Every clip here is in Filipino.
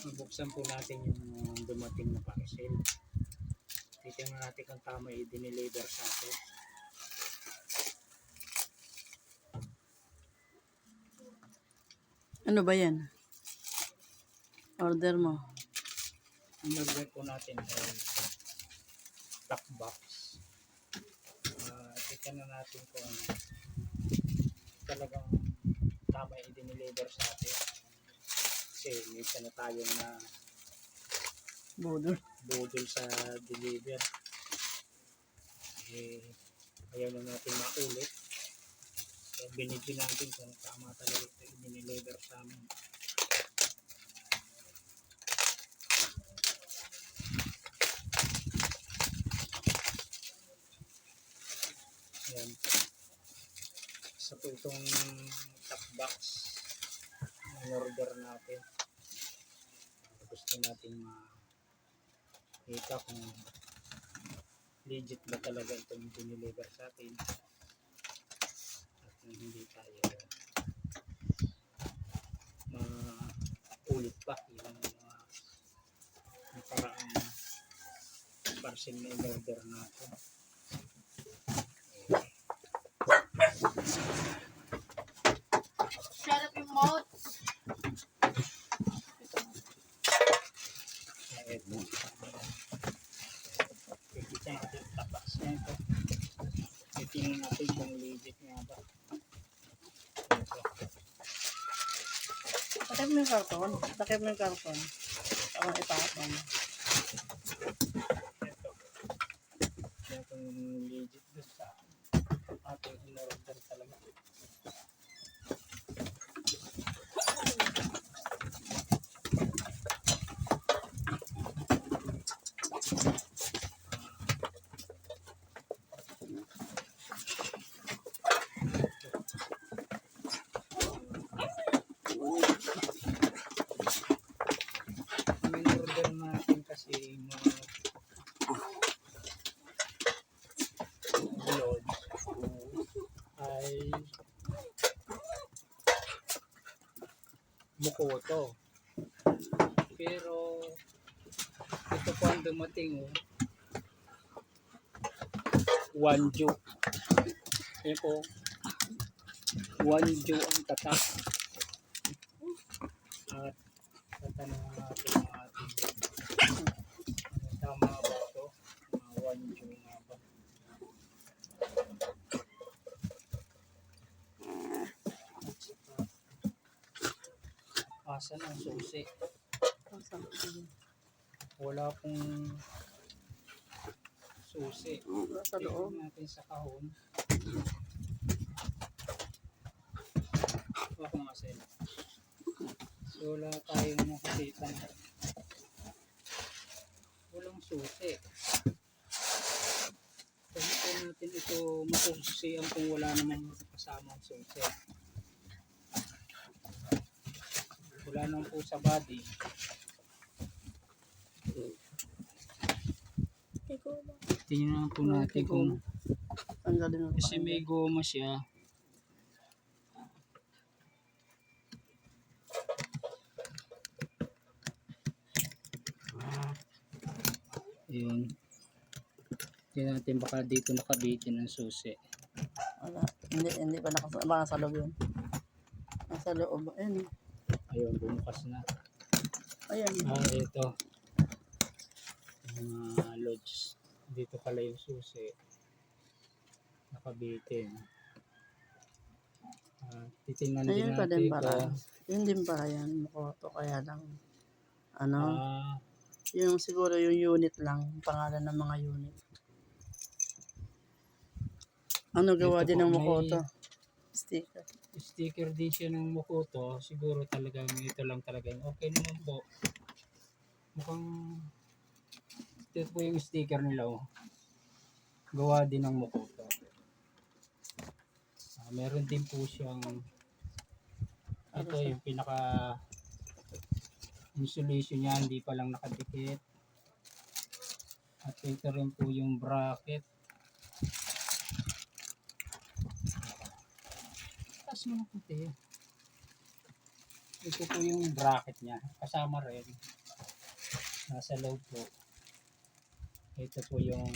Buksan po natin yung dumating na parcel. Titingnan natin kung tama i-deliver sa atin. Ano ba yan? Order mo. Ang order po natin ay stock box. Titingnan natin kung talagang tama i-deliver sa atin. Kasi minsan na tayong na Budol. budol sa deliver. Ayaw na natin maulit. Kaya binigyan natin kung tama talaga ito i-deliver sa amin. Ayan. Isa po itong top box na order natin. Gusto natin makita kung legit ba talaga itong diniliver sa atin at hindi tayo maulit pa yung nakaraang parcel na order natin. Shut up your mouth. Ito. Kikita natin tapas na ito. Titingnan natin kung legit nga ba. Ito. Takip mo yung karton. Takip mo yung karton. Tama ipakapon. Ito. Kaya kung legit doon sa ating in-order talaga. Ang in-order natin kasi mga load ay Mokoto. Pero ito po ang dumating Wanju. Ayan po. Wanju ang tatak. At tatanong natin ang ating tama ba ito? Wanju nga ba? Asan ang susi? Wala pong susi. Sa loob. Tingnan natin sa kahon. Ako nga sila. So wala tayong makikita na walang susi. Kasi po natin ito masususian kung wala naman kasamang susi. Wala naman po sa body. Tingnan po natin kung Tanggalin mo. kasi may goma siya. Yun. Tingnan natin baka dito nakabitin ng susi. Wala. Hindi pa nakasama. Baka sa loob yun. Nasa loob. Ayun. Ayun, bumukas na. Ayan. Ito. Mga lodge. Dito pala yung susi. Nakabitin. Titingnan din Ayun pa natin din para. kung Yun din para yan. Mokoto. Kaya lang. Ano? ah, Yung siguro yung unit lang. Pangalan ng mga unit. Ano gawa dito din po ng may Mokoto? Sticker. sticker din siya ng Mokoto. Siguro talagang ito lang talaga. Okay naman po. Mukhang ito po yung sticker nila. Gawa din ng Mokoto. Meron din po siyang ito yung pinaka insulation niya, hindi pa lang nakadikit. At ito rin po yung bracket. Taas mo na puti. Ito po yung bracket niya. Kasama rin. Nasa loob po. Ito po yung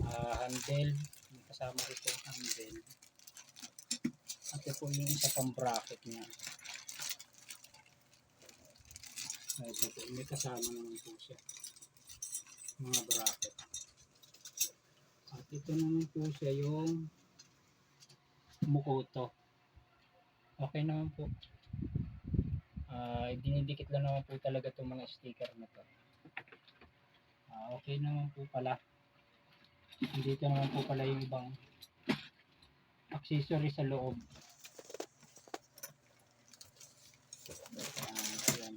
handle. Kasama rin po yung handle. At ito po yung isa pang bracket niya. Ito po. May kasama naman po siya. Mga bracket. At ito naman po siya yung Mukoto. Okay naman po. Dinidikit lang naman po talaga itong mga sticker na to. Okay naman po pala. Dito naman po pala yung ibang accessory sa loob. Ayan.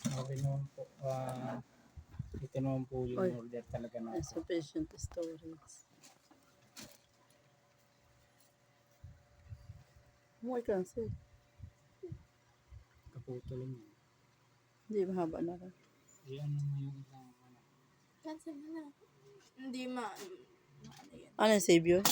Okay naman po. Ito naman po yung Oy. order talaga na. Sufficient storage. Umuwi ka kasi. Kaputol yun. Hindi, mahaba na rin. Ayan naman yung ibang Cancel na lang. Hindi ano yan. Ano yung save yun?